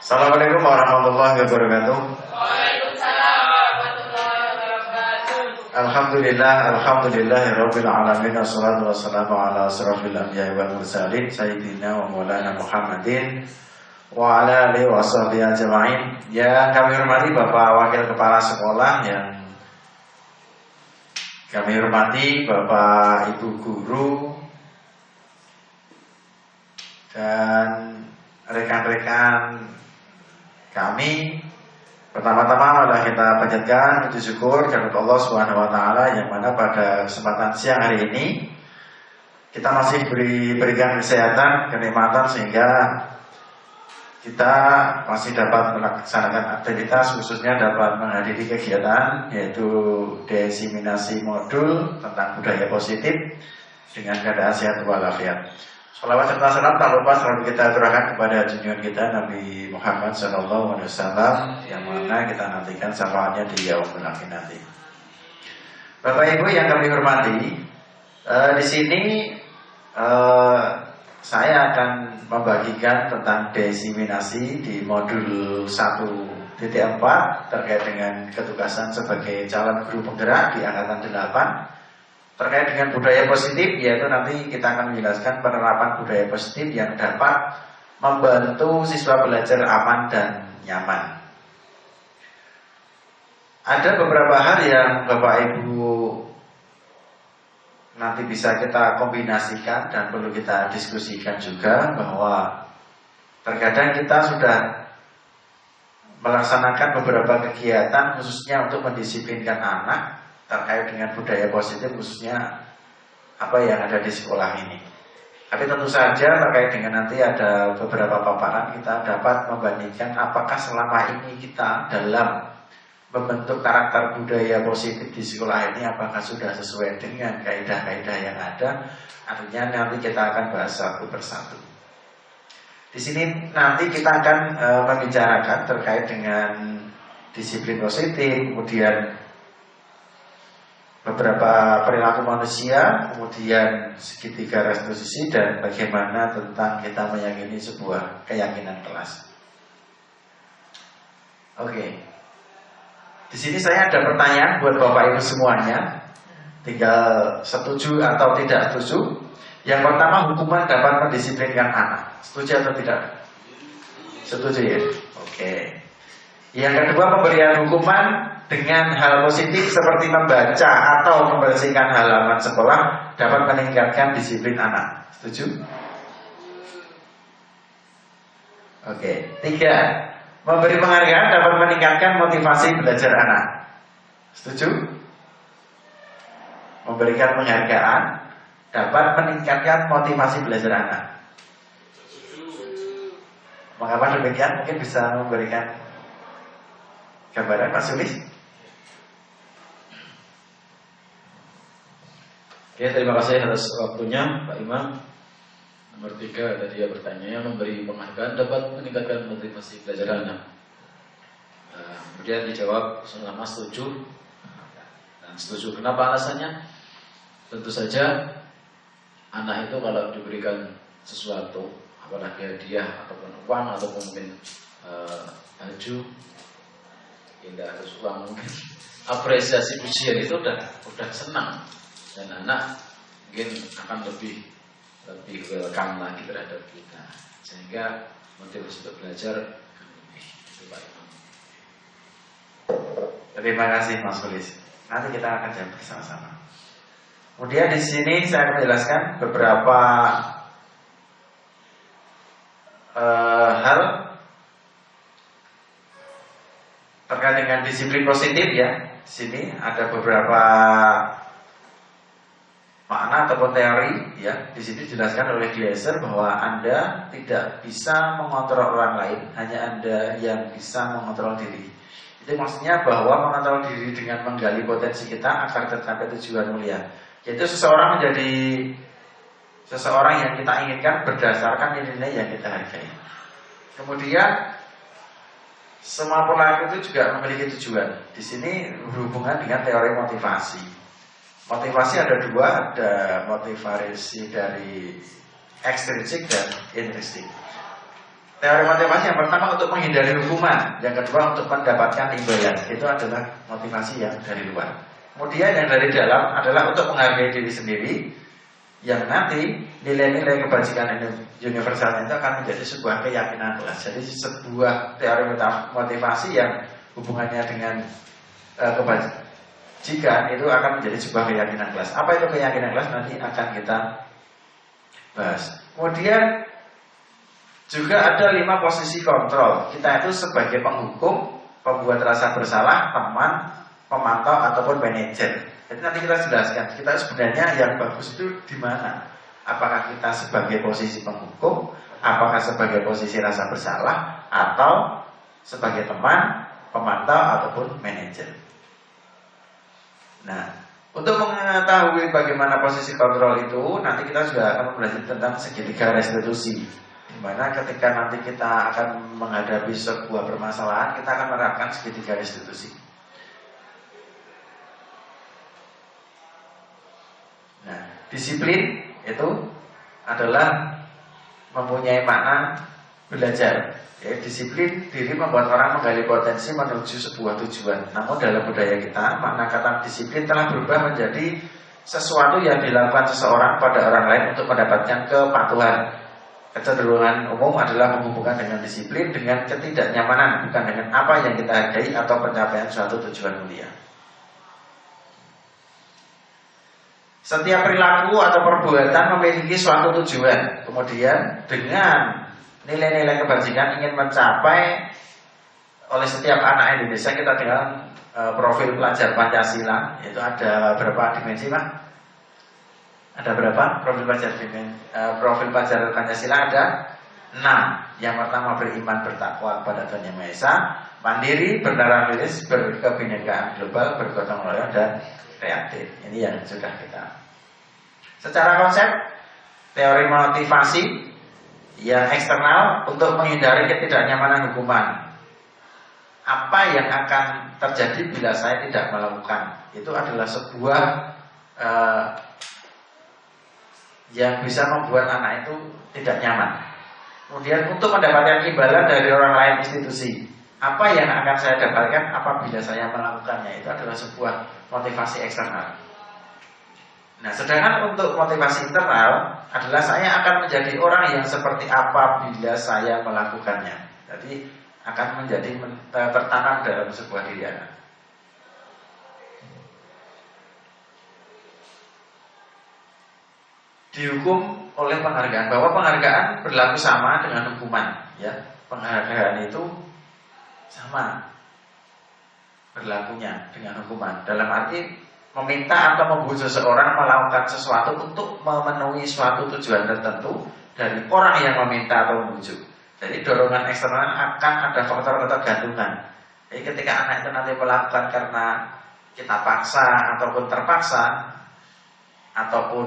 Assalamualaikum warahmatullahi wabarakatuh. Waalaikumsalam warahmatullahi wabarakatuh. Alhamdulillahirabbil alamin, wassalatu wassalamu ala asrofil anbiya'i wal mursalin sayyidina wa maulana Muhammadin wa ala alihi wa sahbihi ajma'in. Yang kami hormati Bapak Wakil Kepala Sekolah, yang kami hormati Bapak Ibu Guru dan rekan-rekan kami, pertama-tama adalah kita panjatkan puji syukur kepada Allah Subhanahu wa taala yang mana pada kesempatan siang hari ini kita masih diberikan kesehatan, kenikmatan sehingga kita masih dapat melaksanakan aktivitas, khususnya dapat menghadiri kegiatan yaitu diseminasi modul tentang budaya positif dengan keadaan sehat walafiat. Salawat serta salam tak lupa selalu kita aturkan kepada junjungan kita Nabi Muhammad SAW, yang mana kita nantikan syafaatnya di yaumul akhir nanti. Bapak Ibu yang kami hormati, di sini saya akan membagikan tentang diseminasi di modul 1.4 terkait dengan ketugasan sebagai calon guru penggerak di angkatan 8. Terkait dengan budaya positif, yaitu nanti kita akan menjelaskan penerapan budaya positif yang dapat membantu siswa belajar aman dan nyaman. Ada beberapa hal yang Bapak Ibu nanti bisa kita kombinasikan dan perlu kita diskusikan juga, bahwa terkadang kita sudah melaksanakan beberapa kegiatan khususnya untuk mendisiplinkan anak terkait dengan budaya positif, khususnya apa yang ada di sekolah ini. Tapi tentu saja terkait dengan nanti ada beberapa paparan, kita dapat membandingkan apakah selama ini kita dalam membentuk karakter budaya positif di sekolah ini apakah sudah sesuai dengan kaidah-kaidah yang ada. Artinya nanti kita akan bahas satu persatu. Di sini nanti kita akan membicarakan terkait dengan disiplin positif, kemudian beberapa perilaku manusia, kemudian segitiga restitusi, dan bagaimana tentang kita meyakini sebuah keyakinan kelas. Oke. Di sini saya ada pertanyaan buat Bapak Ibu semuanya. Tinggal setuju atau tidak setuju. Yang pertama, hukuman dapat mendisiplinkan anak. Setuju atau tidak? Setuju ya? Oke. Yang kedua, pemberian hukuman dengan hal positif seperti membaca atau membersihkan halaman sekolah dapat meningkatkan disiplin anak. Setuju? Oke. 3. Memberi penghargaan dapat meningkatkan motivasi belajar anak. Setuju? Memberikan penghargaan dapat meningkatkan motivasi belajar anak. Mengapa demikian? Mungkin bisa memberikan gambaran, Pak Sulis? Oke, terima kasih atas waktunya Pak Imam. Nomor 3 tadi dia bertanya, memberi penghargaan dapat meningkatkan motivasi belajar anak. Kemudian dijawab selama setuju. Dan setuju, kenapa alasannya? Tentu saja anak itu kalau diberikan sesuatu, apalagi hadiah ataupun uang ataupun mungkin baju, tidak harus uang, mungkin apresiasi pujian itu udah senang, dan anak mungkin akan lebih welcome lagi terhadap kita, sehingga motivasi untuk belajar akan lebih. Itu Pak Imam. Terima kasih Mas Kulis. Nanti kita akan jawab bersama-sama. Kemudian di sini saya akan menjelaskan beberapa hal terkait dengan disiplin positif ya. Di sini ada beberapa makna ataupun teori ya. Di sini dijelaskan oleh Gleiser bahwa Anda tidak bisa mengontrol orang lain, hanya Anda yang bisa mengontrol diri. Itu maksudnya bahwa mengontrol diri dengan menggali potensi kita agar tercapai tujuan mulia. Yaitu seseorang menjadi seseorang yang kita inginkan berdasarkan nilai-nilai yang kita hargai. Kemudian semua perilaku itu juga memiliki tujuan. Di sini berhubungan dengan teori motivasi. Motivasi ada dua, ada motivasi dari ekstrinsik dan intrinsik. Teori motivasi yang pertama untuk menghindari hukuman, yang kedua untuk mendapatkan imbalan. Itu adalah motivasi yang dari luar. Kemudian yang dari dalam adalah untuk menghargai diri sendiri, yang nanti nilai-nilai kebajikan universal itu akan menjadi sebuah keyakinan kelas. Jadi sebuah teori motivasi yang hubungannya dengan kebajikan itu akan menjadi sebuah keyakinan kelas. Apa itu keyakinan kelas? Nanti akan kita bahas. Kemudian juga ada 5 posisi kontrol. Kita itu sebagai penghukum, pembuat rasa bersalah, teman, pemantau ataupun manajer. Jadi nanti kita jelaskan, kita sebenarnya yang bagus itu di mana? Apakah kita sebagai posisi penghukum, apakah sebagai posisi rasa bersalah, atau sebagai teman, pemantau ataupun manajer. Nah, untuk mengetahui bagaimana posisi kontrol itu, nanti kita juga akan belajar tentang segitiga restitusi. Di mana ketika nanti kita akan menghadapi sebuah permasalahan, kita akan menerapkan segitiga restitusi. Nah, disiplin itu adalah mempunyai makna belajar. Ya, disiplin diri membuat orang menggali potensi menuju sebuah tujuan. Namun dalam budaya kita, makna kata disiplin telah berubah menjadi sesuatu yang dilakukan seseorang pada orang lain untuk mendapatkan kepatuhan. Kecenderungan umum adalah menghubungkan dengan disiplin dengan ketidaknyamanan, bukan dengan apa yang kita hargai atau pencapaian suatu tujuan mulia. Setiap perilaku atau perbuatan memiliki suatu tujuan. Kemudian dengan nilai-nilai kebajikan ingin mencapai oleh setiap anak Indonesia, kita dengan profil pelajar Pancasila. Itu ada berapa dimensi, Pak? Ada berapa profil pelajar Pancasila? Ada 6. Yang pertama beriman bertakwa kepada Tuhan Yang Maha Esa, mandiri, berdarah rilis, berkebinekaan global, bergotong royong dan kreatif. Ini yang sudah kita. Secara konsep, teori motivasi yang eksternal untuk menghindari ketidaknyamanan hukuman. Apa yang akan terjadi bila saya tidak melakukan? Itu adalah sebuah yang bisa membuat anak itu tidak nyaman. Kemudian untuk mendapatkan imbalan dari orang lain institusi, apa yang akan saya dapatkan apabila saya melakukannya? Itu adalah sebuah motivasi eksternal. Nah, sedangkan untuk motivasi internal adalah saya akan menjadi orang yang seperti apa bila saya melakukannya. Jadi akan menjadi tertanam dalam sebuah diri anak. Dihukum oleh penghargaan, bahwa penghargaan berlaku sama dengan hukuman, ya. Penghargaan itu sama berlakunya dengan hukuman. Dalam arti meminta atau membujuk seseorang melakukan sesuatu untuk memenuhi suatu tujuan tertentu dari orang yang meminta atau membujuk. Jadi dorongan eksternal akan ada faktor ketergantungan. Jadi ketika anak itu nanti melakukan karena kita paksa ataupun terpaksa, ataupun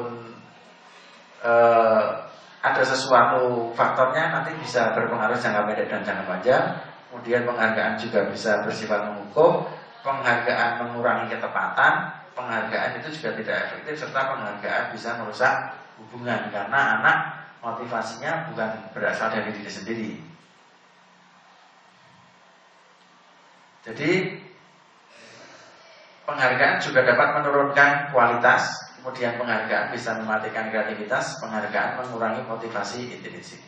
ada sesuatu faktornya nanti bisa berpengaruh jangka pendek dan jangka panjang. Kemudian penghargaan juga bisa bersifat menghukum, penghargaan mengurangi ketepatan, penghargaan itu juga tidak efektif, serta penghargaan bisa merusak hubungan karena anak motivasinya bukan berasal dari diri sendiri. Jadi penghargaan juga dapat menurunkan kualitas, kemudian penghargaan bisa mematikan kreativitas, penghargaan mengurangi motivasi intrinsik.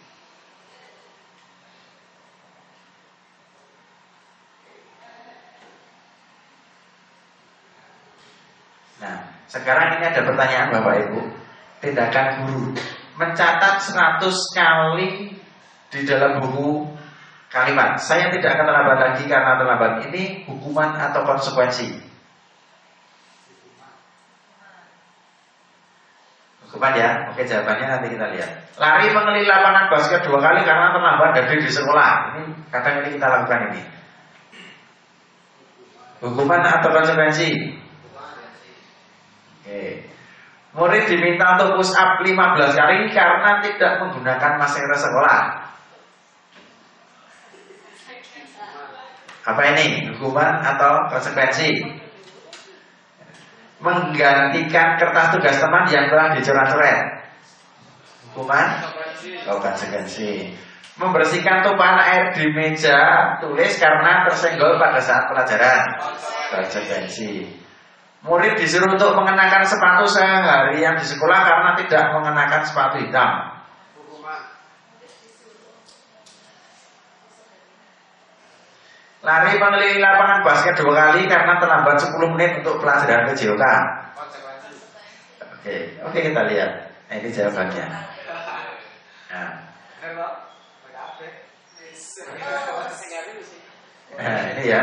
Nah, sekarang ini ada pertanyaan Bapak Ibu. Tindakan guru mencatat 100 kali di dalam buku kalimat. Saya tidak akan terlambat lagi karena terlambat. Ini hukuman atau konsekuensi? Hukuman ya. Oke, jawabannya nanti kita lihat. Lari mengelilingi lapangan basket 2 kali karena terlambat dari di sekolah. Ini kadang ini kita lakukan ini. Hukuman atau konsekuensi? Oke. Murid diminta untuk push up 15 kali karena tidak menggunakan masker sekolah. Apa ini? Hukuman atau konsekuensi? Menggantikan kertas tugas teman yang telah dicoret-coret. Hukuman? Oh, konsekuensi. Membersihkan tumpahan air di meja tulis karena tersenggol pada saat pelajaran. Konsekuensi. Murid disuruh untuk mengenakan sepatu seharian di sekolah karena tidak mengenakan sepatu hitam. Lari mengelilingi lapangan basket 2 kali karena terlambat 10 menit untuk pelajaran PJOK. Oke, kita lihat. Nah, ini jawabannya. Nah, ini ya.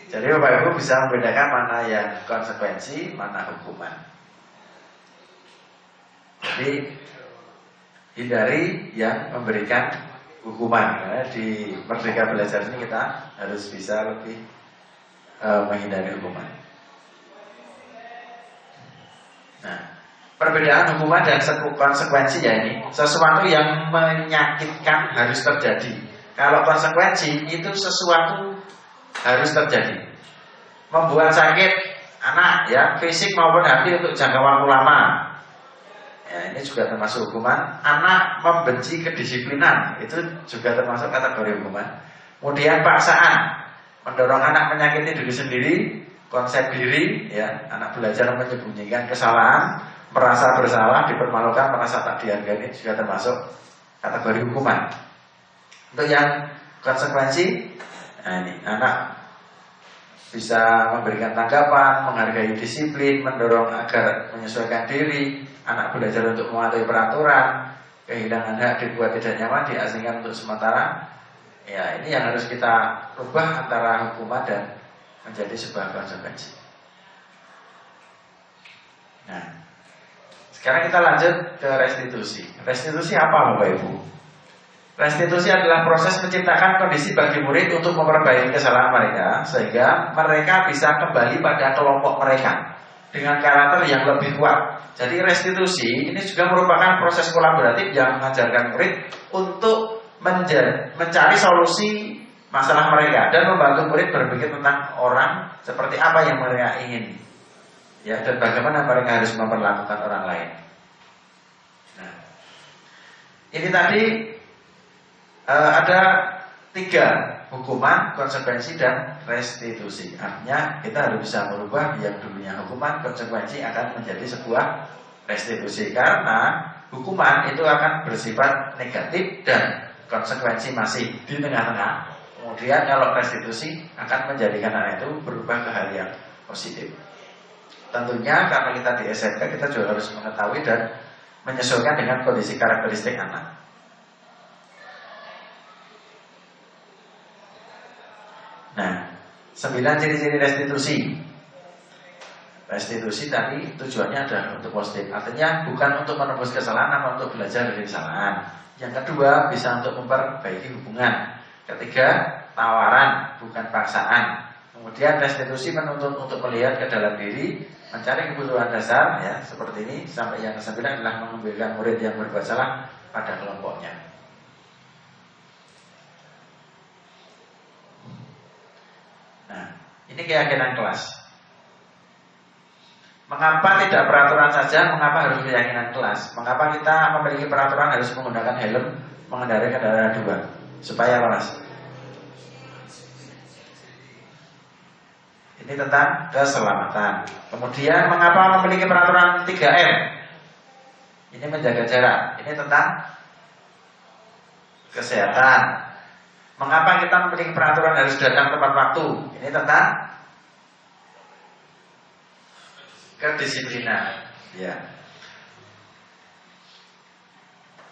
Jadi Bapak Ibu bisa membedakan mana yang konsekuensi, mana hukuman. Jadi hindari yang memberikan hukuman. Karena di Merdeka Belajar ini kita harus bisa lebih menghindari hukuman. Nah, perbedaan hukuman dan konsekuensi ya ini sesuatu yang menyakitkan harus terjadi. Kalau konsekuensi itu sesuatu harus terjadi, membuat sakit anak ya, fisik maupun hati untuk jangka waktu lama. Ya, ini juga termasuk hukuman. Anak membenci kedisiplinan, itu juga termasuk kategori hukuman. Kemudian paksaan, mendorong anak menyakiti diri sendiri, konsep diri, ya, anak belajar menyembunyikan kesalahan, merasa bersalah, dipermalukan, merasa tak dihargai, ini juga termasuk kategori hukuman. Untuk yang konsekuensi, nah ini anak bisa memberikan tanggapan, menghargai disiplin, mendorong agar menyesuaikan diri, anak belajar untuk mematuhi peraturan, kehilangan hak dibuat tidak nyaman, diasingkan untuk sementara. Ya, ini yang harus kita rubah antara hukuman dan menjadi sebuah konsekuensi. Nah, sekarang kita lanjut ke restitusi. Restitusi apa Bapak Ibu? Restitusi adalah proses menciptakan kondisi bagi murid untuk memperbaiki kesalahan mereka sehingga mereka bisa kembali pada kelompok mereka dengan karakter yang lebih kuat. Jadi restitusi ini juga merupakan proses kolaboratif yang mengajarkan murid untuk mencari solusi masalah mereka dan membantu murid berpikir tentang orang seperti apa yang mereka ingin, ya, dan bagaimana mereka harus memperlakukan orang lain. Nah, ini tadi ada 3, hukuman, konsekuensi, dan restitusi. Artinya kita harus bisa merubah yang dulunya hukuman, konsekuensi akan menjadi sebuah restitusi. Karena hukuman itu akan bersifat negatif dan konsekuensi masih di tengah-tengah. Kemudian kalau restitusi akan menjadikan anak itu berubah ke hal yang positif. Tentunya karena kita di SMK kita juga harus mengetahui dan menyesuaikan dengan kondisi karakteristik anak. Nah, 9 ciri-ciri restitusi. Restitusi tadi tujuannya adalah untuk positif. Artinya bukan untuk menembus kesalahan, namun untuk belajar dari kesalahan. Yang kedua, bisa untuk memperbaiki hubungan. Ketiga, tawaran, bukan paksaan. Kemudian restitusi menuntut untuk melihat ke dalam diri. mencari kebutuhan dasar ya seperti ini. Sampai yang kesembilan adalah mengambilkan murid yang berbuat salah pada kelompoknya. Nah, ini keyakinan kelas. Mengapa tidak peraturan saja? Mengapa harus keyakinan kelas? Mengapa kita memiliki peraturan harus menggunakan helm mengendarai kendaraan dua? Supaya apa, Mas? Ini tentang keselamatan. Kemudian mengapa memiliki peraturan 3M? Ini menjaga jarak. Ini tentang kesehatan. Mengapa kita memiliki peraturan harus datang tepat waktu? Ini tentang kedisiplinan. Ya.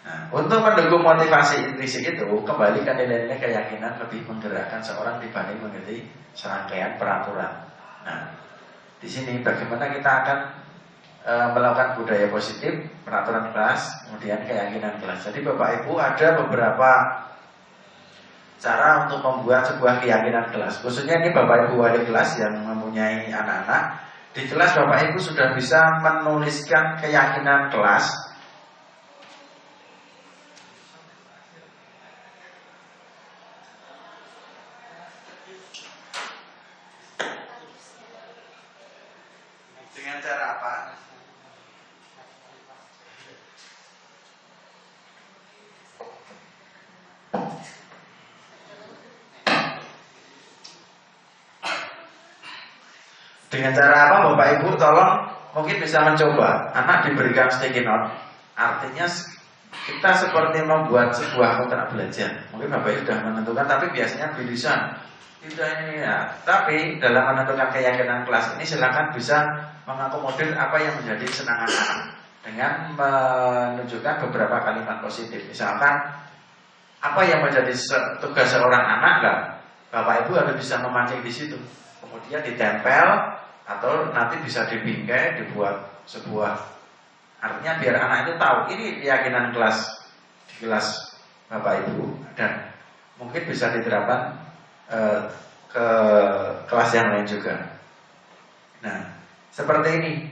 Nah, untuk mendukung motivasi intrinsik itu, kembali ke nilai-nilai keyakinan lebih menggerakkan seorang dibanding mengerti serangkaian peraturan. Nah, di sini bagaimana kita akan melakukan budaya positif, peraturan kelas, kemudian keyakinan kelas. Jadi Bapak Ibu ada beberapa cara untuk membuat sebuah keyakinan kelas. Khususnya ini Bapak Ibu wali kelas yang mempunyai anak-anak, di kelas Bapak Ibu sudah bisa menuliskan keyakinan kelas. Dengan cara apa? Dengan cara apa Bapak Ibu tolong mungkin bisa mencoba. Anak diberikan sticky note. Artinya kita seperti membuat sebuah kontrak belajar. Mungkin Bapak Ibu sudah menentukan, tapi biasanya bilisan. Tidak ini ya. Tapi dalam menentukan keyakinan kelas ini silakan bisa mengakomodir apa yang menjadi kesenangan anak dengan menunjukkan beberapa kalimat positif. Misalkan apa yang menjadi tugas seorang anak, enggak? Bapak Ibu harus bisa memancing di situ. Kemudian ditempel atau nanti bisa dibingkai, dibuat sebuah. Artinya biar anak itu tahu ini keyakinan kelas di kelas Bapak Ibu, dan mungkin bisa diterapkan ke kelas yang lain juga. Nah, seperti ini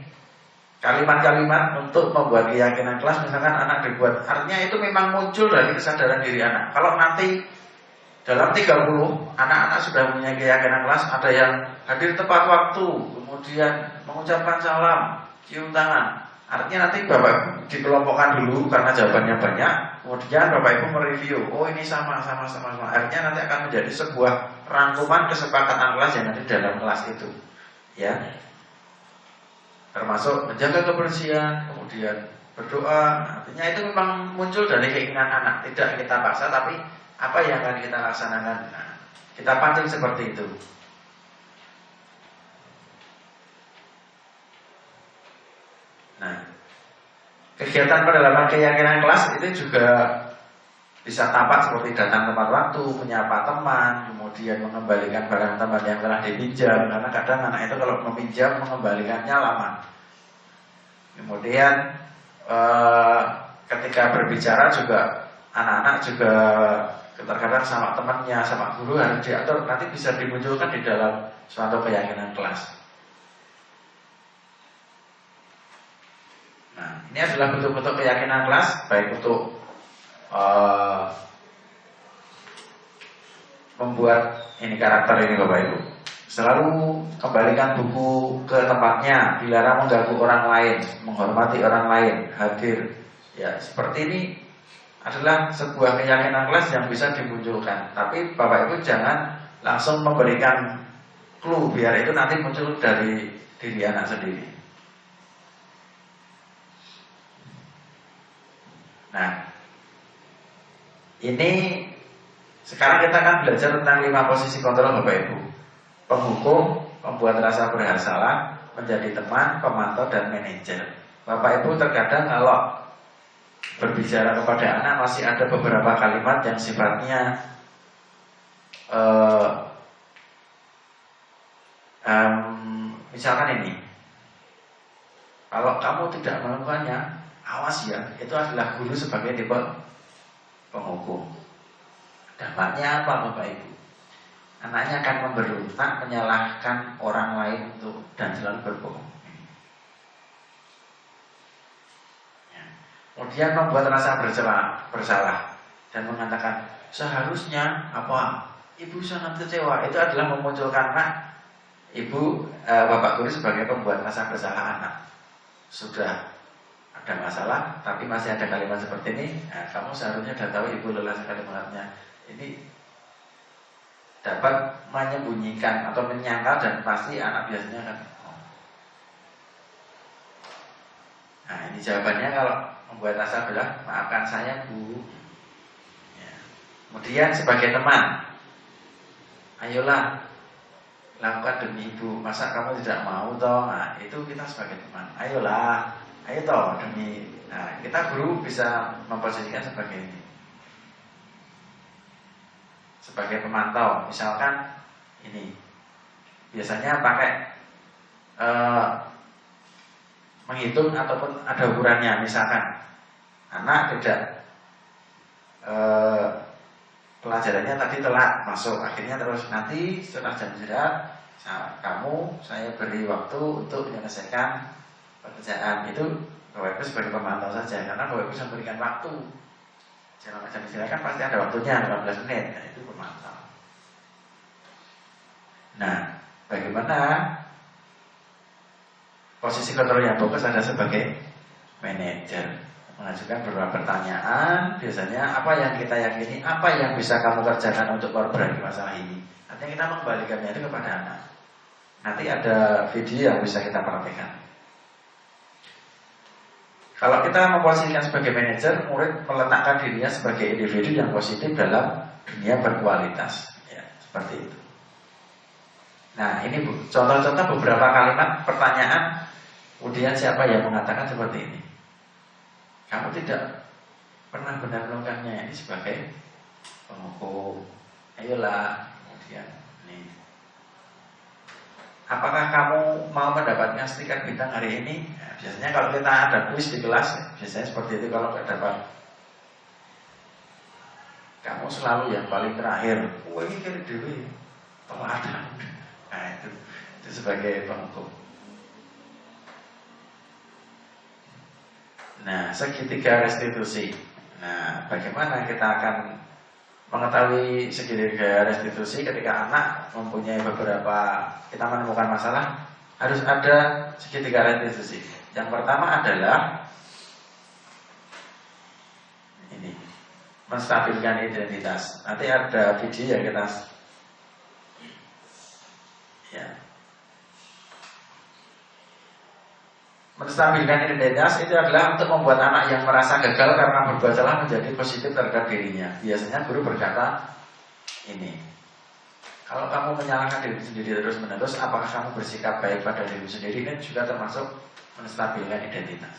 kalimat-kalimat untuk membuat keyakinan kelas. Misalkan anak dibuat, artinya itu memang muncul dari kesadaran diri anak. Kalau nanti dalam 30 anak-anak sudah punya keyakinan kelas, ada yang hadir tepat waktu, kemudian mengucapkan salam, cium tangan. Artinya nanti Bapak dikelompokkan dulu karena jawabannya banyak. Kemudian Bapak Ibu mereview, oh ini sama. Artinya nanti akan menjadi sebuah rangkuman kesepakatan kelas yang ada dalam kelas itu, ya. Termasuk menjaga kebersihan, kemudian berdoa. Artinya itu memang muncul dari keinginan anak, tidak kita paksa, tapi apa yang akan kita laksanakan. Nah, kita pancing seperti itu. Nah, kegiatan pendalaman keyakinan kelas itu juga bisa tampak seperti datang tepat waktu, menyapa teman, kemudian mengembalikan barang teman yang telah dipinjam. Karena kadang anak itu kalau meminjam mengembalikannya lama. Kemudian ketika berbicara juga anak-anak juga terkadang sama temannya, sama guru harus diatur. Nanti bisa dimunculkan di dalam suatu keyakinan kelas. Nah, ini adalah bentuk-bentuk keyakinan kelas, baik untuk membuat ini karakter ini Bapak Ibu. Selalu kembalikan buku ke tempatnya, dilarang mengganggu orang lain, menghormati orang lain, hadir. Ya, seperti ini adalah sebuah keyakinan kelas yang bisa dimunculkan. Tapi Bapak Ibu jangan langsung memberikan clue, biar itu nanti muncul dari diri anak sendiri. Nah, ini sekarang kita akan belajar tentang 5 posisi kontrol Bapak Ibu. Penghukum, pembuat rasa bersalah, menjadi teman, pemantau, dan manajer. Bapak Ibu terkadang kalau berbicara kepada anak masih ada beberapa kalimat yang sifatnya misalkan ini, kalau kamu tidak melakukannya, awas ya, itu adalah guru sebagai tipe penghukum. Dampaknya apa Bapak Ibu? Anaknya akan memberontak, menyalahkan orang lain dan selalu berbohong. kemudian membuat rasa bersalah dan mengatakan seharusnya apa ibu sangat kecewa, itu adalah memunculkan ibu bapak guru sebagai pembuat rasa bersalah anak. Sudah ada masalah tapi masih ada kalimat seperti ini, kamu seharusnya sudah tahu ibu lelah sekali mendengarnya. Ini dapat menyembunyikan atau menyangkal dan pasti anak biasanya akan nah ini jawabannya kalau membuat rasa belah, maafkan saya bu ya. Kemudian sebagai teman, ayolah lakukan demi ibu, masa kamu tidak mau toh? Nah itu kita sebagai teman, ayolah, ayo toh demi. Nah kita guru bisa memposisikan sebagai ini, sebagai pemantau. Misalkan ini biasanya pakai menghitung ataupun ada ukurannya. Misalkan anak tidak pelajarannya tadi telat masuk, akhirnya terus nanti setelah jam istirahat saya beri waktu untuk menyelesaikan pekerjaan. Itu Bapak Ibu sebagai pemantau saja, karena Bapak Ibu memberikan waktu. Jam istirahat kan pasti ada waktunya 15 menit. Nah, itu pemantau. Nah, bagaimana posisi kontrol yang fokus ada sebagai manajer, mengajukan beberapa pertanyaan. Biasanya apa yang kita yakini, apa yang bisa kamu kerjakan untuk korban masalah ini. Artinya kita mengembalikannya itu kepada anak. Nanti ada video yang bisa kita perhatikan. Kalau kita memposisikan sebagai manajer, murid meletakkan dirinya sebagai individu yang positif dalam dunia berkualitas, ya, seperti itu. Nah ini contoh-contoh beberapa kalimat pertanyaan. Kemudian siapa yang mengatakan seperti ini? Kamu tidak pernah benar melakukannya, ini sebagai penghukum. Ayolah, kemudian ini. Apakah kamu mau mendapatkan stiker bintang hari ini? Nah, biasanya kalau kita ada kuis di kelas, biasanya seperti itu. Kalau nggak dapat, kamu selalu yang paling terakhir. Wah ini kira dulu teladan. Nah itu sebagai penghukum. Nah, segitiga restitusi. Nah, bagaimana kita akan mengetahui segitiga restitusi ketika anak mempunyai beberapa, kita menemukan masalah, harus ada segitiga restitusi. Yang pertama adalah ini, menstabilkan identitas. Nanti ada video yang kita ya. Menstabilkan identitas itu adalah untuk membuat anak yang merasa gagal karena berbuat salah menjadi positif terhadap dirinya. Biasanya guru berkata ini, kalau kamu menyalahkan diri sendiri terus menerus, apakah kamu bersikap baik pada diri sendiri? Ini juga termasuk menstabilkan identitas.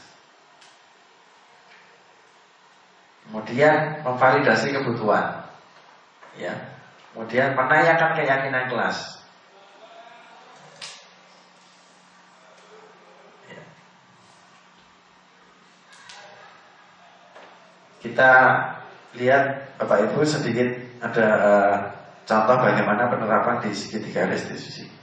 Kemudian memvalidasi kebutuhan, ya. Kemudian menanyakan keyakinan kelas. Kita lihat Bapak Ibu sedikit ada contoh bagaimana penerapan di segitiga restitusi.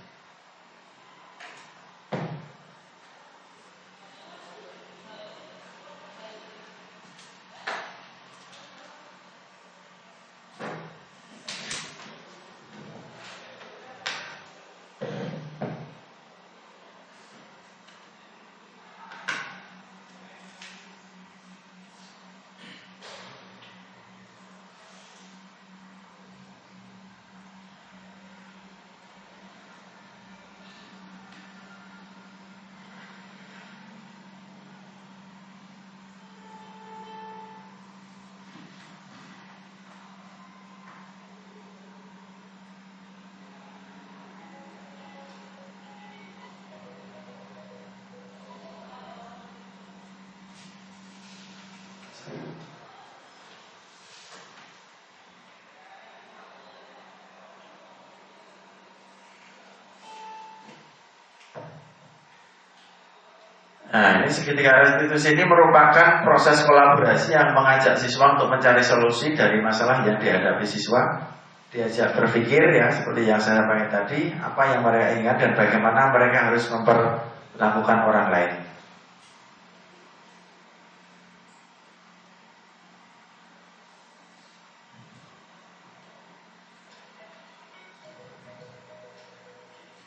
Nah, ini segitiga restitusi ini merupakan proses kolaborasi yang mengajak siswa untuk mencari solusi dari masalah yang dihadapi siswa. Diajak berpikir, ya, seperti yang saya sampaikan tadi, apa yang mereka ingat dan bagaimana mereka harus memperlakukan orang lain.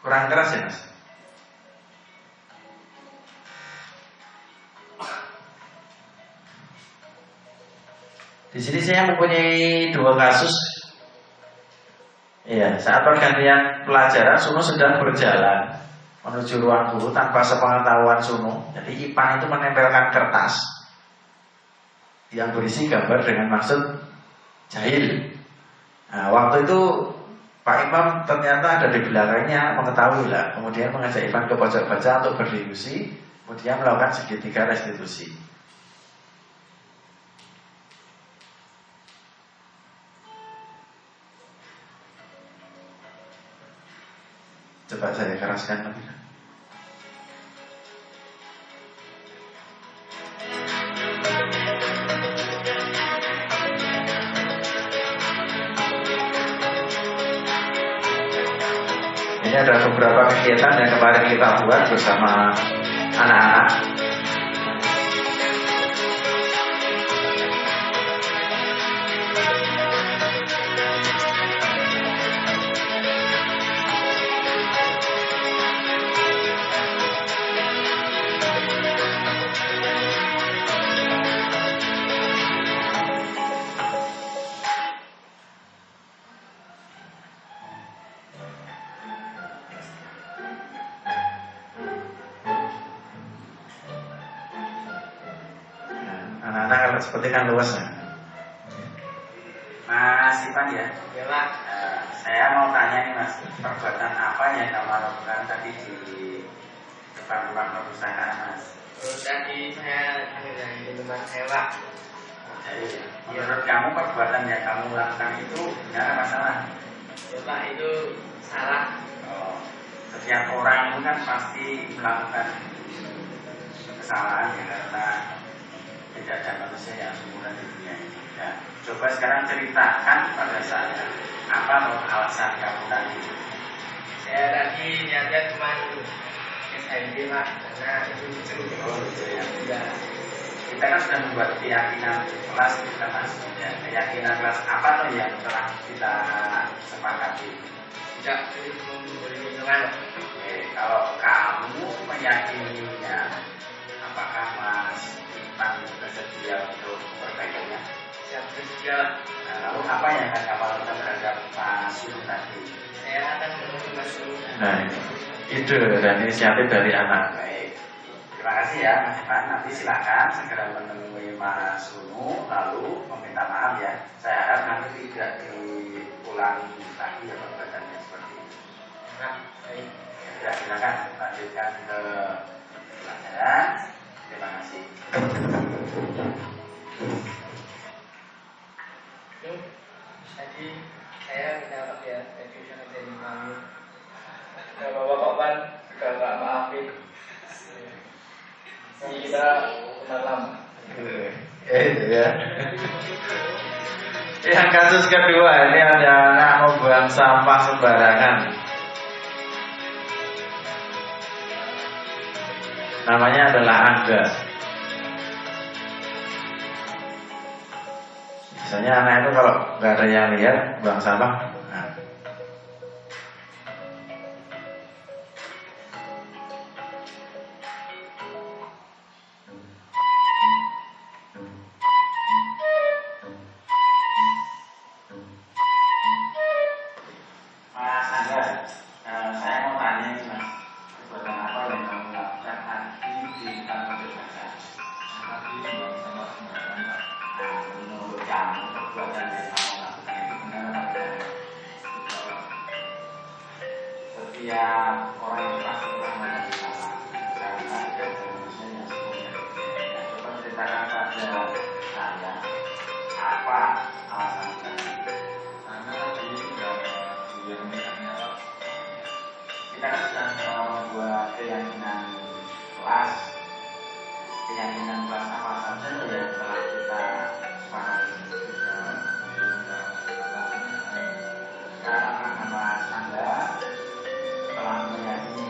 Kurang keras ya Mas? Di sini saya mempunyai 2 kasus. Iya, saat pergantian pelajaran Suno sedang berjalan menuju ruang guru tanpa sepengetahuan Suno. Jadi Ipan itu menempelkan kertas yang berisi gambar dengan maksud jahil. Nah, waktu itu Pak Imam ternyata ada di belakangnya mengetahui lah, kemudian mengajak Ipan ke pojok baca untuk berdiskusi, kemudian melakukan segitiga restitusi. Coba saya keraskan lebih. Ini ada beberapa kegiatan yang kemarin kita buat bersama anak-anak. Anak-anak kalau seperti kan luas ya. Mas Ipan ya. Ya Pak. Saya mau tanya nih Mas, perbuatan apa yang kamu lakukan tadi di depan ruang perpustakaan Mas? Tadi saya ambil minuman saya Pak. Jadi menurut kamu perbuatan yang kamu lakukan itu benar apa salah? Ya Pak, itu salah. Oh, setiap orang itu kan pasti melakukan kesalahan ya, karena tidak ada manusia yang sempurna di dunia ini. Ya, coba sekarang ceritakan pada saya apa alasan kamu tadi. Saya tadi niatnya cuma SID Pak, karena itu lucu. Oh gitu ya. Ya. Kita kan sudah membuat keyakinan kelas kita Mas. Ya, keyakinan kelas apa tuh yang telah kita sepakati? Tidak perlu memberi minuman. Oke, kalau kamu meyakininya, apakah Mas Ipan bersedia untuk perbaikannya? Siap bersedia Pak. Nah, lalu apa yang akan kamu lakukan terhadap Mas Sulu tadi? Saya akan menemui Mas Sulu. Nah, ide dan inisiatif dari anak. Baik, terima kasih ya Mas Ipan. Nanti silakan segera menemui Mas Sulu, lalu meminta maaf ya. Saya harap nanti tidak diulangi lagi ya perbuatannya seperti itu. Nah, baik. Ya, silakan lanjutkan ke pelajaran. Terima kasih. Itu tadi saya minta maaf ya, tadi sangat jadi malu. Ya bapak Pan juga nggak maafin. Jadi kita kenal lama. Itu ya. Yang kasus kedua ini ada anak membuang sampah sembarangan. Namanya adalah Angga. Biasanya anak itu kalau nggak ada yang lihat buang sampah. Nah. Mas Angga, saya mau tanya nih Mas, perbuatan apa yang kamu lakukan tadi di kantor baca? Tadi sama sembarangan Pak. Nah, menurut kamu perbuatan yang kamu lakukan itu benar apa tidak? Setiap orang itu pasti pernah melakukan kesalahan, karena ada manusia yang sempurna. Nah, coba ceritakan pada saya apa alasan tadi? Karena tadi sudah yang misalnya kita kan sudah membuat keyakinan kelas apa saja yang telah kita sepakati. Sekarang Mas Anda telah meyakini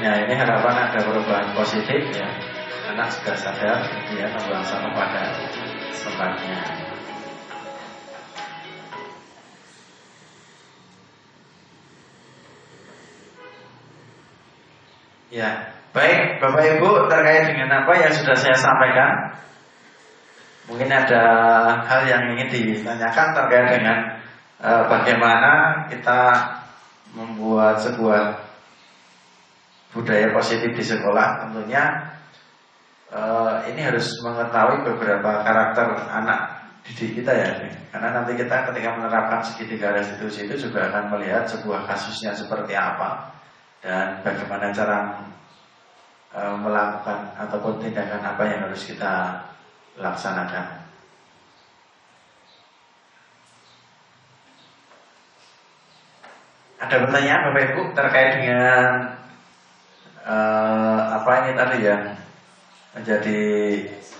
seterusnya. Ini harapan ada perubahan positif ya. Anak sudah sadar, dia membuang sampah pada tempatnya. Ya, baik Bapak Ibu, terkait dengan apa yang sudah saya sampaikan, mungkin ada hal yang ingin ditanyakan terkait dengan bagaimana kita membuat sebuah budaya positif di sekolah. Tentunya ini harus mengetahui beberapa karakter anak didik kita ya, karena nanti kita ketika menerapkan segitiga restitusi itu juga akan melihat sebuah kasusnya seperti apa dan bagaimana cara melakukan ataupun tindakan apa yang harus kita laksanakan. Ada pertanyaan Bapak Ibu terkait dengan apa ini tadi ya, menjadi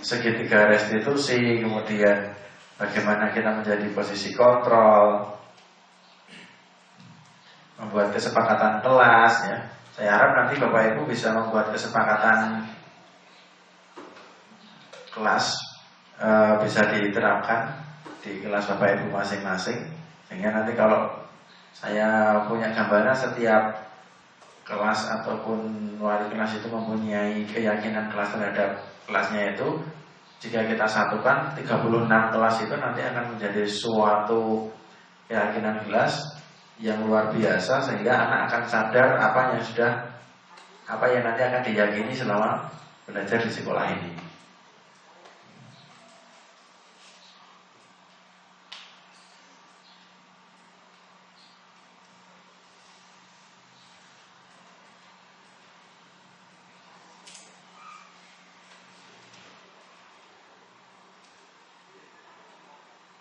segitiga restitusi, kemudian bagaimana kita menjadi posisi kontrol, membuat kesepakatan kelas ya. Saya harap nanti Bapak Ibu bisa membuat kesepakatan kelas bisa diterapkan di kelas Bapak Ibu masing-masing, sehingga nanti kalau saya punya gambaran setiap kelas ataupun wali kelas itu mempunyai keyakinan kelas terhadap kelasnya itu, jika kita satukan 36 kelas itu nanti akan menjadi suatu keyakinan kelas yang luar biasa, sehingga anak akan sadar apa yang nanti akan diyakini selama belajar di sekolah ini.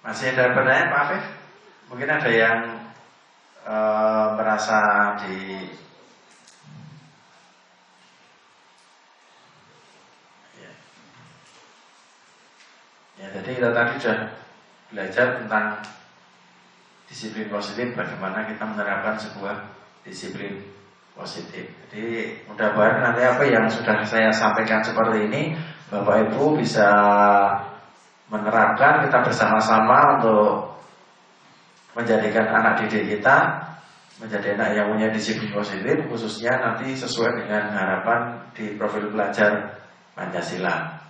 Masih ada pertanyaan Pak Afif? Mungkin ada yang merasa ya, jadi kita tadi sudah belajar tentang disiplin positif, bagaimana kita menerapkan sebuah disiplin positif. Jadi mudah-mudahan nanti apa yang sudah saya sampaikan seperti ini Bapak Ibu bisa menerapkan, kita bersama-sama untuk menjadikan anak didik kita menjadi anak yang punya disiplin positif, khususnya nanti sesuai dengan harapan di profil pelajar Pancasila.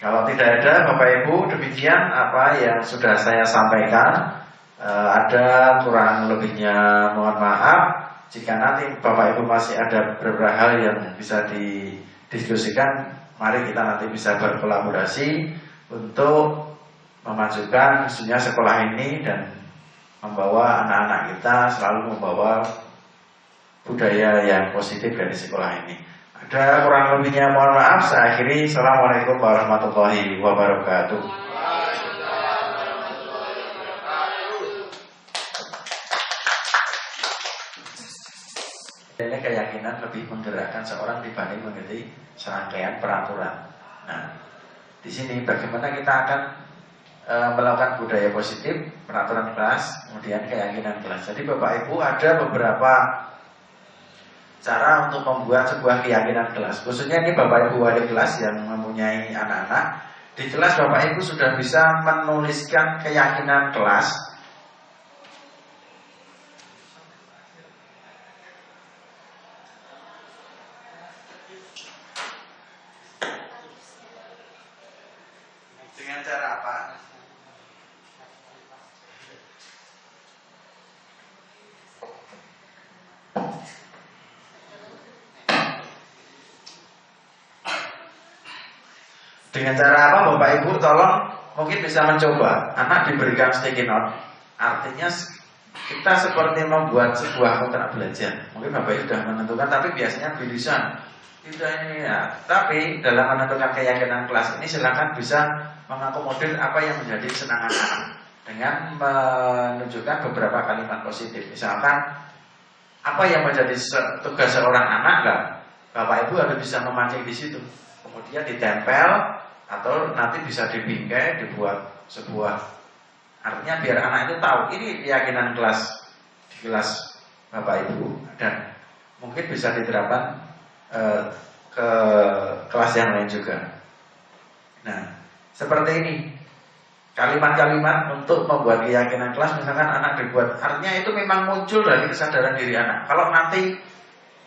Kalau tidak ada Bapak Ibu, demikian apa yang sudah saya sampaikan. Ada kurang lebihnya mohon maaf. Jika nanti Bapak Ibu masih ada beberapa hal yang bisa didiskusikan, mari kita nanti bisa berkolaborasi untuk memajukan khususnya sekolah ini dan membawa anak-anak kita selalu membawa budaya yang positif dari sekolah ini. Ada kurang lebihnya mohon maaf. Saya akhiri. Assalamualaikum warahmatullahi wabarakatuh. Ini keyakinan lebih menggerakkan seorang dibanding mengerti serangkaian peraturan. Nah, di sini bagaimana kita akan melakukan budaya positif, peraturan kelas, kemudian keyakinan kelas. Jadi Bapak Ibu ada beberapa cara untuk membuat sebuah keyakinan kelas. Khususnya ini Bapak Ibu wali kelas yang mempunyai anak-anak. Di kelas Bapak Ibu sudah bisa menuliskan keyakinan kelas. Dengan cara apa? Dengan cara apa Bapak Ibu tolong mungkin bisa mencoba. Anak diberikan sticky note, artinya kita seperti membuat sebuah kontrak belajar. Mungkin Bapak Ibu sudah menentukan, tapi biasanya bilisan tidak ini ya. Tapi dalam menentukan keyakinan kelas ini silakan bisa mengakomodir apa yang menjadi kesenangan anak dengan menunjukkan beberapa kalimat positif. Misalkan apa yang menjadi tugas seorang anak, Bapak Ibu harus bisa memancing di situ. Kemudian ditempel atau nanti bisa dibingkai, dibuat sebuah, artinya biar anak itu tahu ini keyakinan kelas di kelas Bapak Ibu, dan mungkin bisa diterapkan ke kelas yang lain juga. Nah, seperti ini kalimat-kalimat untuk membuat keyakinan kelas, misalkan anak dibuat, artinya itu memang muncul dari kesadaran diri anak. Kalau nanti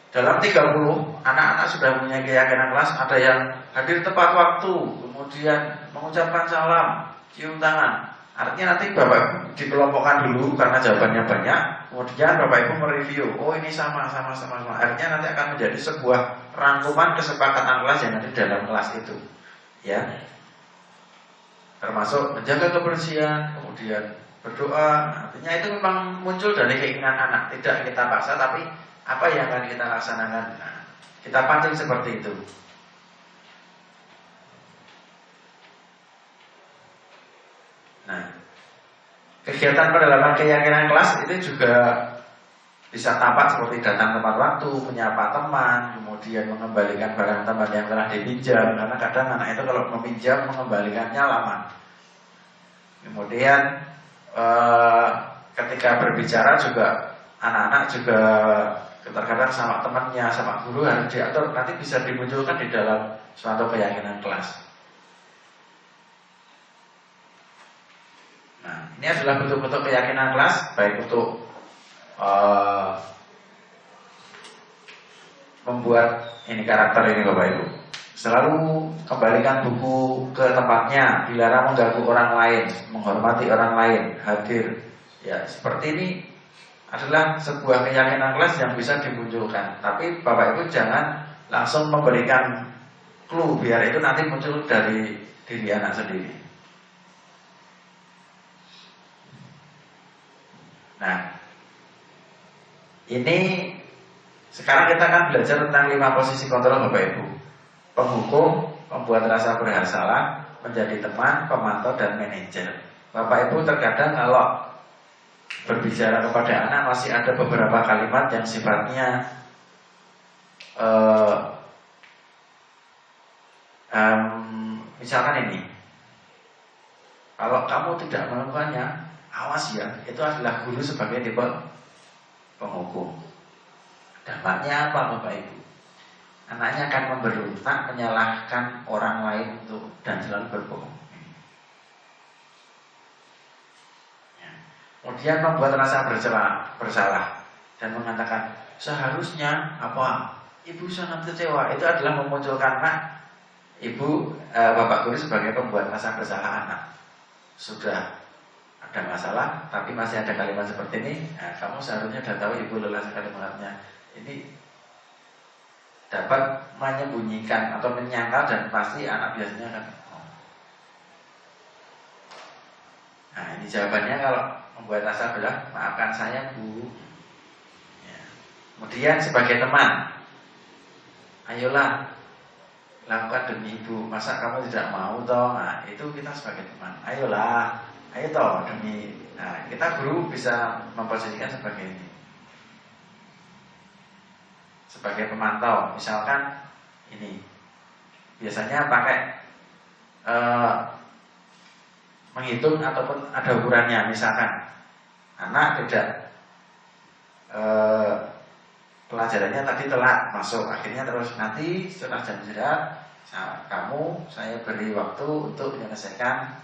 dalam 30 anak-anak sudah punya keyakinan kelas, ada yang hadir tepat waktu, kemudian mengucapkan salam, cium tangan, artinya nanti Bapak Ibu dikelompokkan dulu karena jawabannya banyak, kemudian Bapak Ibu mereview, oh ini sama. Akhirnya nanti akan menjadi sebuah rangkuman kesepakatan kelas yang ada di dalam kelas itu, ya. Termasuk menjaga kebersihan, kemudian berdoa. Artinya itu memang muncul dari keinginan anak, tidak kita paksa, tapi apa yang akan kita laksanakan. Nah, kita pancing seperti itu. Nah, kegiatan pendalaman keyakinan kelas itu juga bisa tampak seperti datang tepat waktu, menyapa teman, kemudian mengembalikan barang teman yang telah dipinjam. Karena kadang anak itu kalau meminjam mengembalikannya lama. Kemudian ketika berbicara juga anak-anak juga terkadang sama temannya, sama guru harus diatur. Nanti bisa dimunculkan di dalam suatu keyakinan kelas. Nah, ini adalah bentuk-bentuk keyakinan kelas, baik untuk membuat ini karakter ini Bapak Ibu. Selalu kembalikan buku ke tempatnya, dilarang mengganggu orang lain, menghormati orang lain, hadir. Ya, seperti ini adalah sebuah keyakinan kelas yang bisa dimunculkan. Tapi Bapak Ibu jangan langsung memberikan clue, biar itu nanti muncul dari diri anak sendiri. Nah, ini sekarang kita akan belajar tentang 5 posisi kontrol Bapak Ibu. Penghukum, pembuat rasa bersalah, menjadi teman, pemantau, dan manajer. Bapak Ibu terkadang kalau berbicara kepada anak masih ada beberapa kalimat yang sifatnya misalkan ini, kalau kamu tidak melakukannya, awas ya, itu adalah guru sebagai tipe penghukum. Dampaknya apa Bapak Ibu? Anaknya akan memberontak, menyalahkan orang lain dan selalu berbohong. Ya. Kemudian membuat rasa bersalah dan mengatakan seharusnya apa? Ibu sangat kecewa. Itu adalah memunculkan Bapak guru sebagai pembuat rasa bersalah anak. Sudah ada masalah, tapi masih ada kalimat seperti ini. Nah, kamu seharusnya sudah tahu ibu lelah sekali mengatnya. Ini dapat menyembunyikan atau menyangkal dan pasti anak biasanya akan. Nah, ini jawabannya kalau membuat rasa belah, maafkan saya Bu. Ya. Kemudian sebagai teman, ayolah lakukan demi ibu. Masa kamu tidak mau toh? Nah, itu kita sebagai teman. Ayolah, ayo toh demi. Nah, kita guru bisa memposisikan sebagai ini. Sebagai pemantau, misalkan ini biasanya pakai menghitung ataupun ada ukurannya. Misalkan anak tidak pelajarannya tadi telat masuk, akhirnya terus nanti setelah jam istirahat saya beri waktu untuk menyelesaikan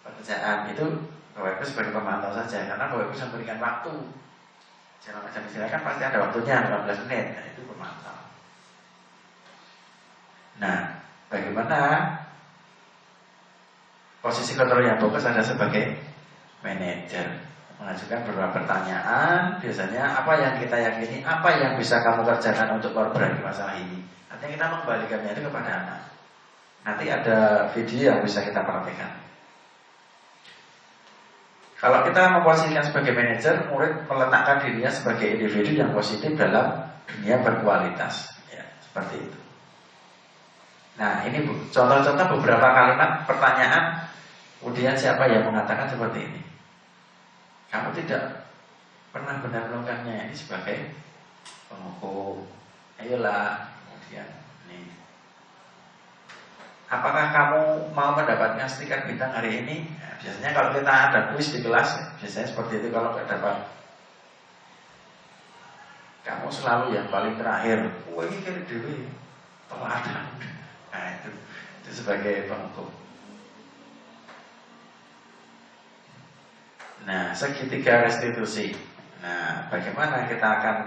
pekerjaan. Itu Bapak Ibu sebagai pemantau saja, karena Bapak Ibu bisa memberikan waktu. Jam istirahat kan pasti ada waktunya 15 menit. Nah, itu pemantau. Nah, bagaimana posisi kontrol yang fokus ada sebagai manajer, mengajukan beberapa pertanyaan. Biasanya apa yang kita yakini, apa yang bisa kamu kerjakan untuk memperbaiki masalah ini. Artinya kita mengembalikannya itu kepada anak. Nanti ada video yang bisa kita perhatikan. Kalau kita memposisikan sebagai manajer, murid meletakkan dirinya sebagai individu yang positif dalam dunia berkualitas, ya, seperti itu. Nah, ini contoh-contoh beberapa kalimat pertanyaan. Kemudian siapa yang mengatakan seperti ini? Kamu tidak pernah benar melakukannya, ini sebagai penghukum. Ayolah, kemudian ini. Apakah kamu mau mendapatkan stiker bintang hari ini? Nah, biasanya kalau kita ada kuis di kelas, biasanya seperti itu kalau tidak dapat. kamu selalu yang paling terakhir. Wah ini kira dewi teladan. Nah itu sebagai pengukur. Nah segitiga restitusi. Nah bagaimana kita akan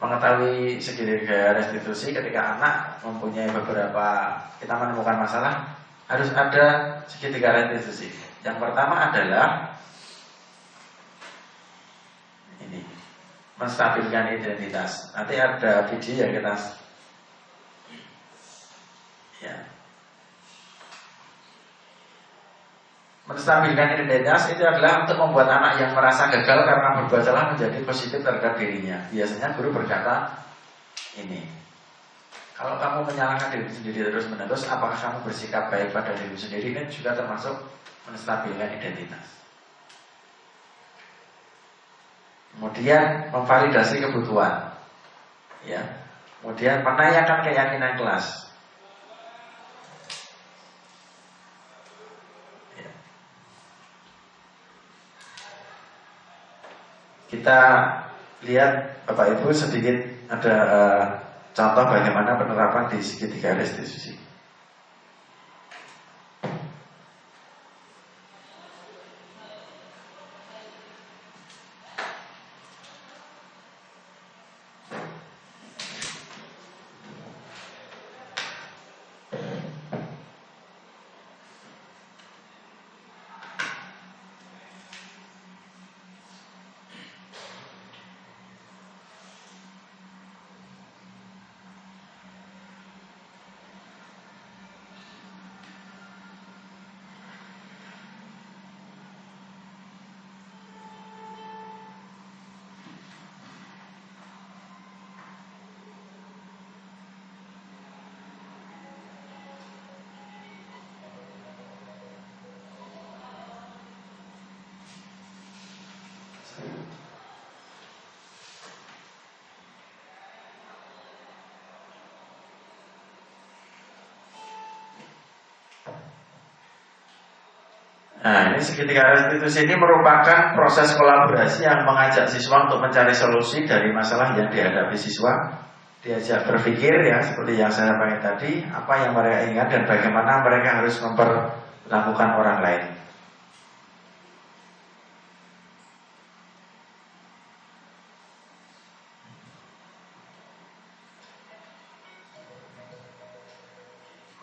mengetahui segitiga restitusi ketika anak mempunyai beberapa, kita menemukan masalah, harus ada segitiga restitusi. Yang pertama adalah ini, menstabilkan identitas. Nanti ada video yang kita ya. Menstabilkan identitas itu adalah untuk membuat anak yang merasa gagal karena berbuat salah menjadi positif terhadap dirinya. Biasanya guru berkata ini, kalau kamu menyalahkan diri sendiri terus-menerus, apakah kamu bersikap baik pada diri sendiri? Ini juga termasuk menstabilkan identitas. Kemudian memvalidasi kebutuhan, ya. Kemudian menanyakan keyakinan kelas. Ya. Kita lihat Bapak Ibu sedikit ada contoh bagaimana penerapan di segitiga restitusi. Nah, ini segitiga restitusi ini merupakan proses kolaborasi yang mengajak siswa untuk mencari solusi dari masalah yang dihadapi siswa. Diajak berpikir ya, seperti yang saya sampaikan tadi, apa yang mereka ingat dan bagaimana mereka harus memperlakukan orang lain.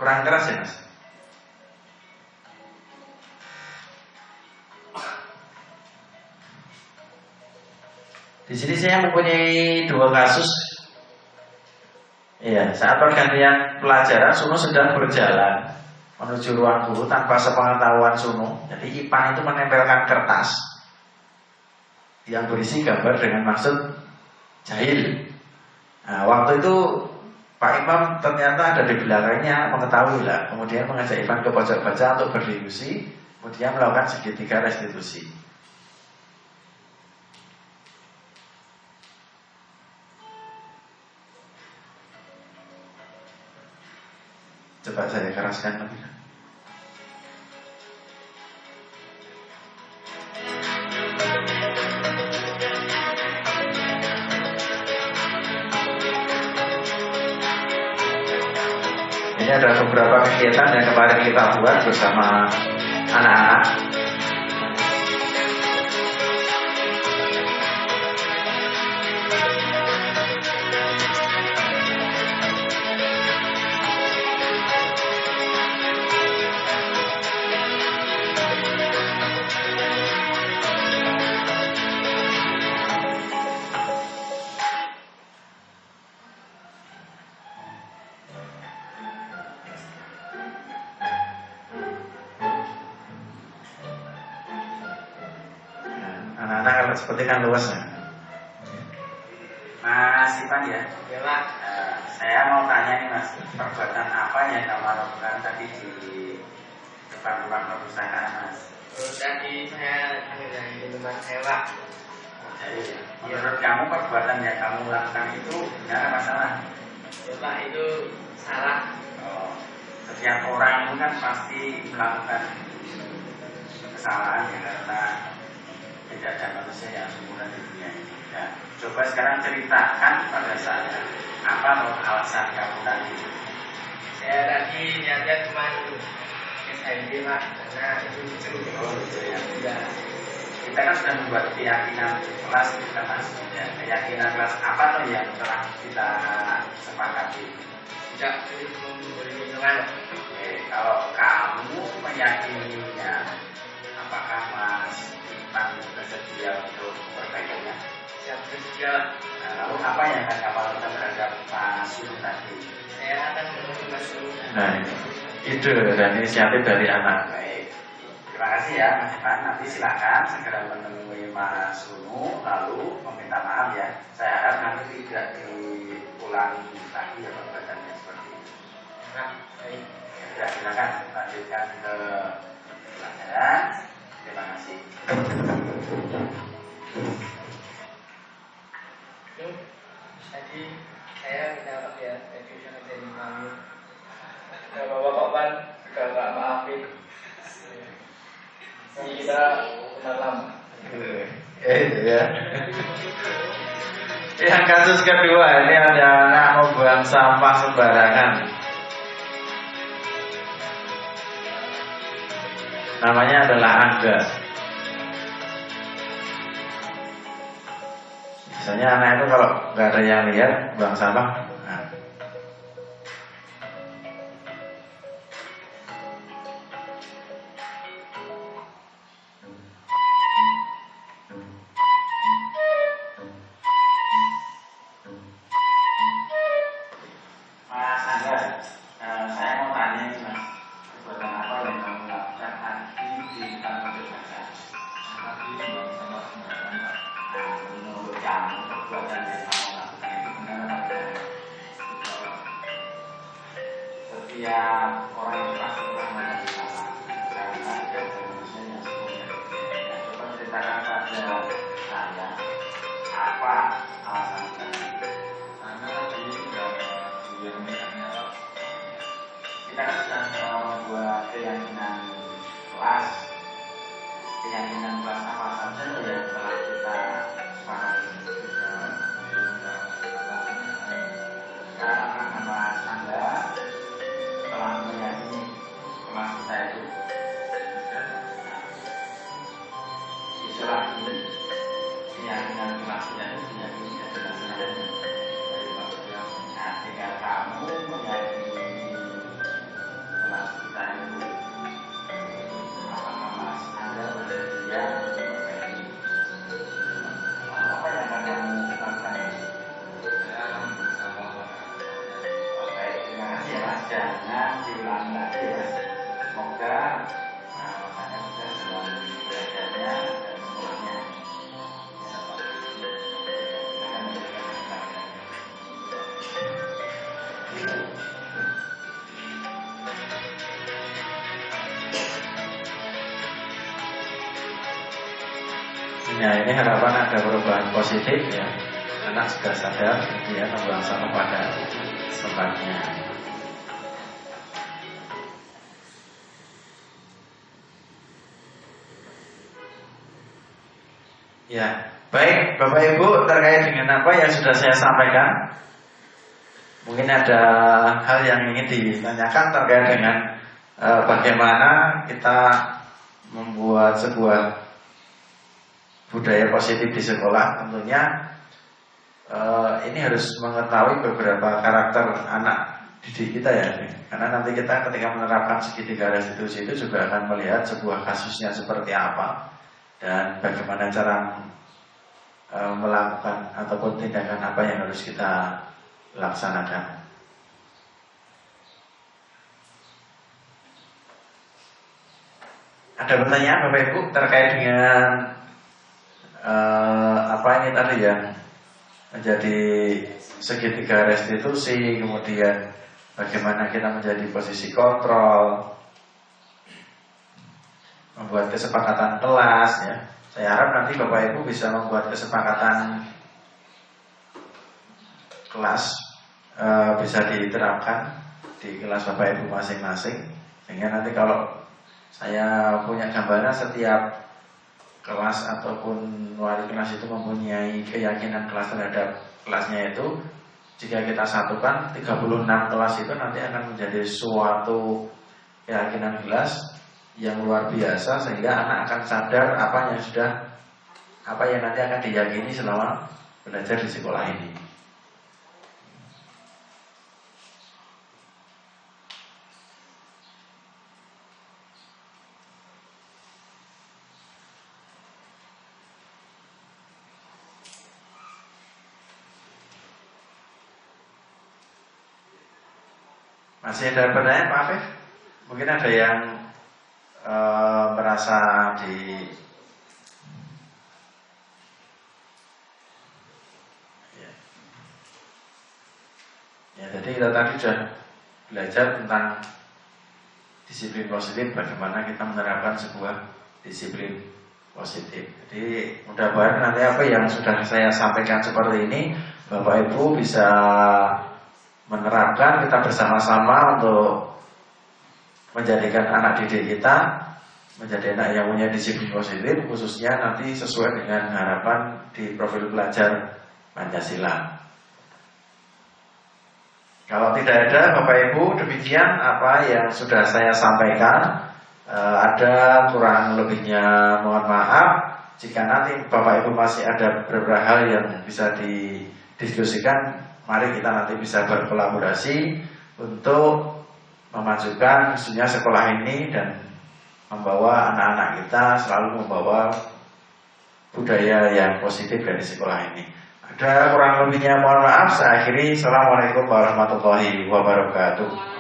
Kurang keras ya, Mas? Di sini saya mempunyai dua kasus. Iya, saat pergantian pelajaran Suno sedang berjalan menuju ruang guru tanpa sepengetahuan Suno. Jadi Ipan itu menempelkan kertas yang berisi gambar dengan maksud jahil. Nah, waktu itu Pak Imam ternyata ada di belakangnya, mengetahui lah. Kemudian mengajak Ipan ke pojok baca untuk berdiskusi, kemudian melakukan segitiga restitusi. Coba saya keraskan lebih. Ini ada beberapa kegiatan yang kemarin kita buat bersama anak-anak. Anak-anak kalau seperti kan luas ya. Mas Ipan ya. Ya Pak. Saya mau tanya nih Mas, perbuatan apa yang kamu lakukan tadi di depan ruang perpustakaan Mas? Tadi saya dari teman saya Pak. Jadi menurut kamu perbuatan yang kamu lakukan itu benar apa salah? Ya Pak, itu salah. Setiap orang itu kan pasti melakukan kesalahan ya, karena tidak ada manusia yang sempurna di dunia ini. Ya, coba sekarang ceritakan pada saya apa alasan kamu tadi. Saya tadi niatnya cuma SID Pak, karena itu lucu. Oh gitu ya. Ya, Kita kan sudah membuat keyakinan kelas kita mas. Ya, keyakinan kelas apa tuh yang telah kita sepakati? tidak memberi minuman. Oke, kalau kamu meyakininya, apakah Mas Ipan bersedia untuk perbaikannya? Siap bersedia. Nah, lalu apa yang akan kamu lakukan terhadap Mas Yunus tadi? Saya akan menemui Mas Yunus. Nah, ide dan inisiatif dari anak. Baik, terima kasih ya Mas Ipan. Nanti silakan segera menemui Mas Sunu, lalu meminta maaf ya. Saya harap nanti tidak diulangi lagi ya perbuatannya seperti ini. Nah, baik. Ya, silakan lanjutkan ke pelajaran. Terima kasih. Tadi saya mendapat ya education dari kami. Bapak-bapak Pan juga nggak maafin. Ini kita kenal lama. Itu ya. Yang kasus kedua ini ada anak mau buang sampah sembarangan. Namanya adalah Angga. Biasanya anak itu kalau nggak ada yang lihat buang sampah. Nah. Mas Angga, saya mau tanya nih Mas, perbuatan apa yang kamu lakukan tadi di kantor desa? Tadi buang sampah sembarangan. Nah, menurut kamu perbuatan yang kamu lakukan itu benar apa tidak? Setiap orang itu pasti pernah melakukan salah, karena tidak ada manusia yang sempurna. Ya, coba ceritakan pada saya apa alasan tadi. Karena tadi sudah yang misalnya Kita kan sudah membuat keyakinan kelas apa saja yang telah kita sepakati. Sekarang Mas Anda telah meyakini kelas kita itu bisa lagi keyakinan kelas kita itu diyakini adalah sebenarnya. Nah, tinggal kamu meyakini kelas kita itu apakah Mas Anda bersedia untuk berbagi? Apa yang akan kamu lakukan? saya akan bersama Oke, terima kasih ya Mas. Jangan diulangi lagi ya Mas. Semoga Mas Anda bisa dalam belajarnya dan sekolahnya. Akan menjadikan pelajaran. Nah, ini harapan ada perubahan positif ya. Anak sudah sadar, dia membuang sampah pada tempatnya. Ya, baik Bapak Ibu, terkait dengan apa yang sudah saya sampaikan, mungkin ada hal yang ingin ditanyakan terkait dengan bagaimana kita membuat sebuah budaya positif di sekolah. Tentunya ini harus mengetahui beberapa karakter anak didik kita ya, karena nanti kita ketika menerapkan segitiga restitusi itu juga akan melihat sebuah kasusnya seperti apa dan bagaimana cara melakukan ataupun tindakan apa yang harus kita laksanakan. Ada pertanyaan Bapak Ibu terkait dengan apa ini tadi ya, menjadi segitiga restitusi, kemudian bagaimana kita menjadi posisi kontrol, membuat kesepakatan kelas ya. Saya harap nanti Bapak Ibu bisa membuat kesepakatan kelas bisa diterapkan di kelas Bapak Ibu masing-masing, sehingga nanti kalau saya punya gambaran setiap kelas ataupun wali kelas itu mempunyai keyakinan kelas terhadap kelasnya itu, jika kita satukan 36 kelas itu nanti akan menjadi suatu keyakinan kelas yang luar biasa, sehingga anak akan sadar apa yang nanti akan diyakini selama belajar di sekolah ini. Masih ada pertanyaan Pak Afif? Mungkin ada yang merasa di ya, jadi kita tadi sudah belajar tentang disiplin positif, bagaimana kita menerapkan sebuah disiplin positif. Jadi mudah-mudahan nanti apa yang sudah saya sampaikan seperti ini Bapak Ibu bisa menerapkan, kita bersama-sama untuk menjadikan anak didik kita menjadi anak yang punya disiplin positif, khususnya nanti sesuai dengan harapan di profil pelajar Pancasila. Kalau tidak ada Bapak Ibu, demikian apa yang sudah saya sampaikan. Ada kurang lebihnya mohon maaf. Jika nanti Bapak Ibu masih ada beberapa hal yang bisa didiskusikan, mari kita nanti bisa berkolaborasi untuk memajukan khususnya sekolah ini dan membawa anak-anak kita selalu membawa budaya yang positif dari sekolah ini. Ada kurang lebihnya mohon maaf. Saya akhiri. Assalamualaikum warahmatullahi wabarakatuh.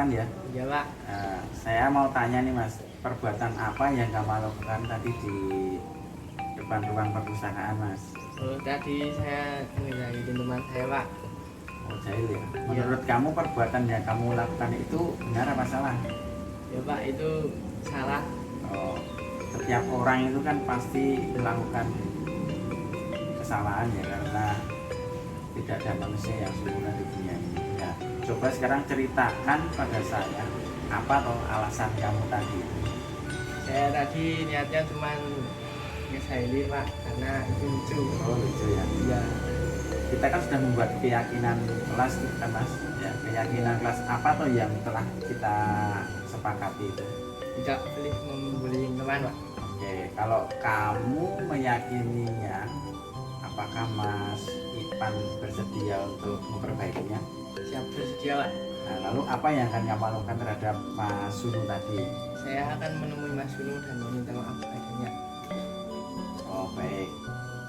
lakukan ya. Iya Pak. Saya mau tanya nih Mas, perbuatan apa yang kamu lakukan tadi di depan ruang perpustakaan Mas? Oh, tadi saya ngejahilin teman saya Pak. Oh jahil ya. Menurut kamu perbuatan yang kamu lakukan itu benar apa salah? Ya Pak, itu salah. Oh, setiap orang itu kan pasti melakukan kesalahan ya, karena tidak ada manusia yang sempurna di dunia ini. Ya, coba sekarang ceritakan pada saya apa toh alasan kamu tadi itu. Saya tadi niatnya cuma ngejahilin Pak, karena itu lucu. Oh lucu ya. Iya. Kita kan sudah membuat keyakinan kelas itu kan Mas. Ya, keyakinan kelas apa toh yang telah kita sepakati itu? Tidak boleh membuli teman Pak. Oke, kalau kamu meyakininya, apakah Mas Ipan bersedia untuk memperbaikinya? Siap bersedia Pak. Nah, lalu apa yang akan kamu lakukan terhadap Mas Sunu tadi? Saya akan menemui Mas Sunu dan meminta maaf padanya. Oh baik,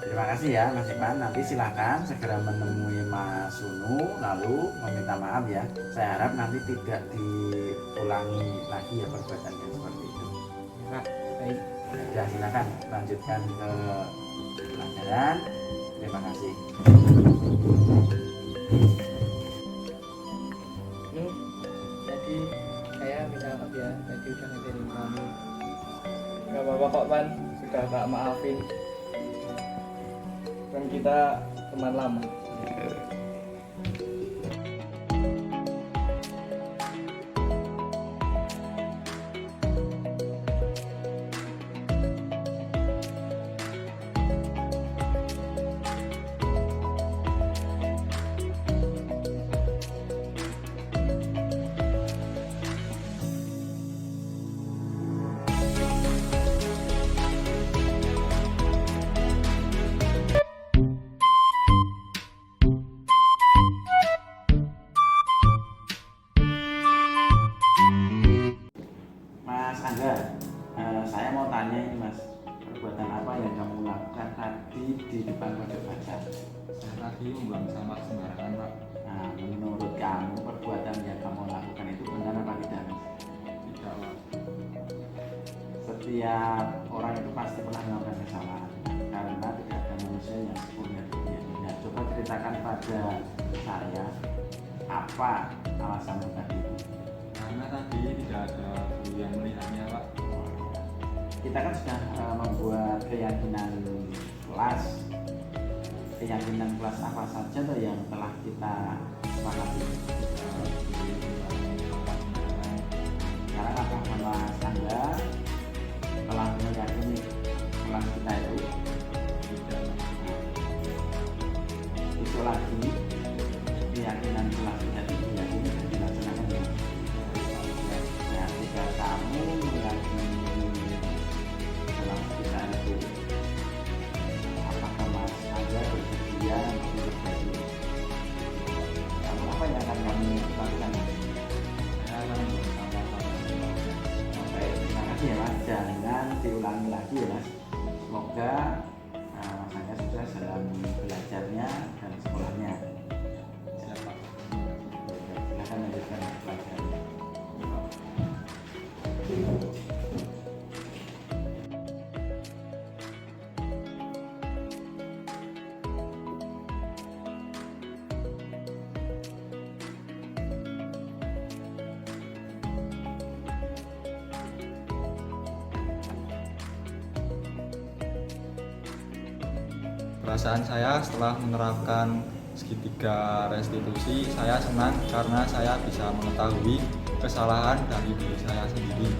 terima kasih ya Mas Ipan. Nanti silahkan segera menemui Mas Sunu lalu meminta maaf ya. Saya harap nanti tidak diulangi lagi ya perbuatan yang seperti itu. Ya Pak, baik. Ya silakan lanjutkan ke pelajaran. Terima kasih. Tadi saya minta maaf ya, tadi udah ngejailin kamu. Gak apa-apa kok Pan, sudah tak maafin. Kan kita teman lama. Mas Angga, saya mau tanya ini Mas, perbuatan apa yang kamu lakukan tadi di depan pojok baca? Saya tadi membuang sampah sembarangan Pak. Nah, menurut kamu perbuatan yang kamu lakukan itu benar apa tidak Mas? Tidak Pak. Setiap orang itu pasti pernah melakukan kesalahan, karena tidak ada manusia yang sempurna di dunia ini. Nah, coba ceritakan pada saya apa alasanmu tadi itu. Karena tadi tidak ada guru yang melihatnya Pak. Kita kan sudah membuat keyakinan kelas. Keyakinan kelas apa saja tuh yang telah kita sepakati? Sekarang apakah Mas Angga telah meyakini kelas kita itu? Itu lagi keyakinan kelas kita itu diyakini dan dilaksanakan ya. Nah, jika kamu meyakini kelas kita itu, apakah Mas Angga bersedia untuk berbagi? Kamu apa yang akan kamu lakukan? Saya akan membuang sampah sembarangan. Baik, terima kasih ya Mas. Jangan diulangi lagi ya Mas. Semoga Mas Angga sukses dalam belajarnya dan sekolahnya. Siap Pak. Silakan lanjutkan pelajarannya. Perasaan saya setelah menerapkan segitiga restitusi, saya senang karena saya bisa mengetahui kesalahan dari diri saya sendiri.